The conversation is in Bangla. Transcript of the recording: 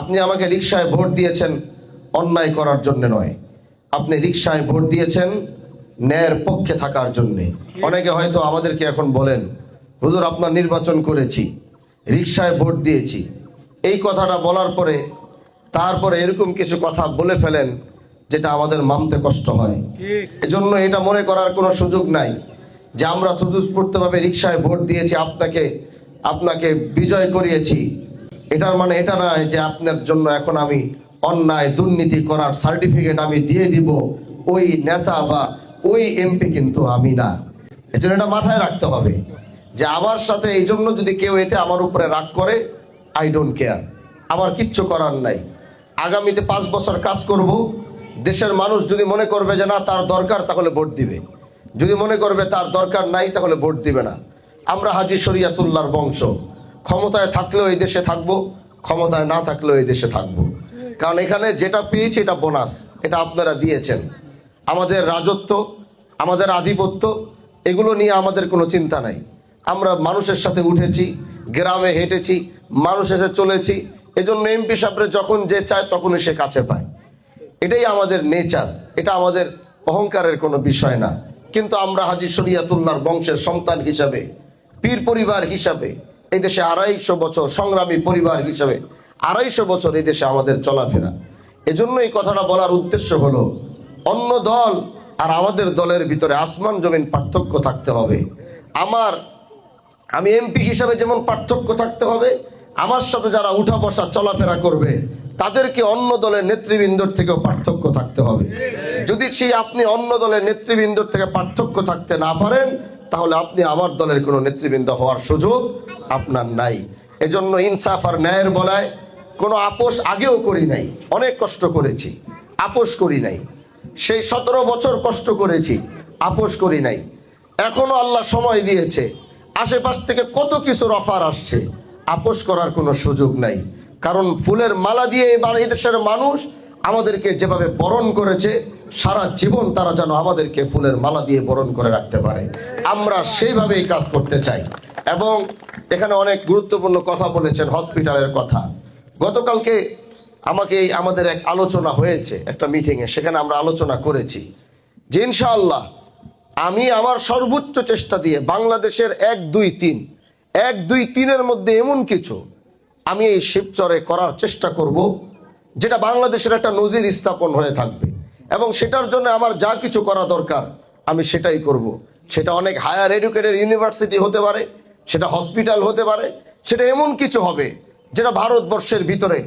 আপনি আমাকে রিকশায় ভোট দিয়েছেন অন্যায় করার জন্য নয়, আপনি রিকশায় ভোট দিয়েছেন ন্যায়ের পক্ষে থাকার জন্যে। অনেকে হয়তো আমাদেরকে এখন বলেন, হুজুর আপনার নির্বাচন করেছি, রিকশায় ভোট দিয়েছি, এই কথাটা বলার পরে তারপরে এরকম কিছু কথা বলে ফেলেন যেটা আমাদের মানতে কষ্ট হয়। এজন্য এটা মনে করার কোনো সুযোগ নাই যে আমরা স্বতঃস্ফূর্তভাবে রিকশায় ভোট দিয়েছি, আপনাকে বিজয় করিয়েছি। এটার মানে এটা নয় যে আপনার জন্য এখন আমি অন্যায় দুর্নীতি করার সার্টিফিকেট আমি দিয়ে দিব ওই নেতা বা ওই এমপি, কিন্তু আমি না। এজন্য এটা মাথায় রাখতে হবে যে আমার সাথে এই জন্য যদি কেউ এতে আমার উপরে রাগ করে, আই ডোন্ট কেয়ার, আমার কিচ্ছু করার নাই। আগামীতে 5 বছর কাজ করব, দেশের মানুষ যদি মনে করবে যে না তার দরকার, তাহলে ভোট দিবে, যদি মনে করবে তার দরকার নাই তাহলে ভোট দিবে না। আমরা হাজী শরীয়তুল্লাহর বংশ, ক্ষমতায় থাকলেও এই দেশে থাকবো, ক্ষমতায় না থাকলেও এই দেশে থাকবো। কারণ এখানে যেটা পেয়েছি এটা বোনাস, এটা আপনারা দিয়েছেন। আমাদের রাজত্ব, আমাদের আধিপত্য, এগুলো নিয়ে আমাদের কোনো চিন্তা নাই। আমরা মানুষের সাথে উঠেছি, গ্রামে হেঁটেছি, মানুষের সাথে চলেছি। এজন্য এমপি সাহেবরা যখন যে চায় তখনই সে কাছে পায়। এটাই আমাদের নেচার, এটা আমাদের অহংকারের কোনো বিষয় না। কিন্তু আমরা হাজী শরীয়তুল্লাহর বংশের সন্তান হিসাবে, পীর পরিবার হিসাবে, এই দেশে 250 বছর সংগ্রামী পরিবার হিসাবে 250 বছর এই দেশে আমাদের চলাফেরা। এজন্য এই কথাটা বলার উদ্দেশ্য হলো, অন্য দল আর আমাদের দলের ভিতরে আসমান জমিন পার্থক্য থাকতে হবে। আমি এমপি হিসাবে যেমন পার্থক্য থাকতে হবে, আমার সাথে যারা উঠা বসা চলাফেরা করবে তাদেরকে অন্য দলের নেতৃবৃন্দর থেকেও পার্থক্য থাকতে হবে। যদি আপনি অন্য দলের নেতৃবৃন্দর থেকে পার্থক্য থাকতে না পারেন, তাহলে আপনি আমার দলের কোনো নেতৃবৃন্দ হওয়ার সুযোগ আপনার নাই। এজন্য ইনসাফ আর ন্যায়ের বলায় কোনো আপোষ আগেও করি নাই, অনেক কষ্ট করেছি, আপোষ করি নাই। সেই 17 বছর কষ্ট করেছি, আপোষ করি নাই। এখনো আল্লাহ সময় দিয়েছে, আশেপাশ থেকে কত কিছুর অফার আসছে, আপোষ করার কোনো সুযোগ নাই। কারণ ফুলের মালা দিয়ে এবার এই দেশের মানুষ আমাদেরকে যেভাবে বরণ করেছে, সারা জীবন তারা যেন আমাদেরকে ফুলের মালা দিয়ে বরণ করে রাখতে পারে, আমরা সেইভাবেই কাজ করতে চাই। এবং এখানে অনেক গুরুত্বপূর্ণ কথা বলেছেন, হসপিটালের কথা। গতকালকে আমাদের এক আলোচনা হয়েছে একটা মিটিংয়ে, সেখানে আমরা আলোচনা করেছি যে ইনশাআল্লাহ আমি আমার সর্বোচ্চ চেষ্টা দিয়ে বাংলাদেশের 1-2-3 মধ্যে এমন কিছু আমি এই শিবচরে করার চেষ্টা করব যেটা বাংলাদেশের একটা নজির স্থাপন হয়ে থাকবে। এবং সেটার জন্য আমার যা কিছু করা দরকার আমি সেটাই করব। সেটা অনেক হায়ার এডুকেটেড ইউনিভার্সিটি হতে পারে, সেটা হসপিটাল হতে পারে, সেটা এমন কিছু হবে যেটা ভারতবর্ষের ভিতরে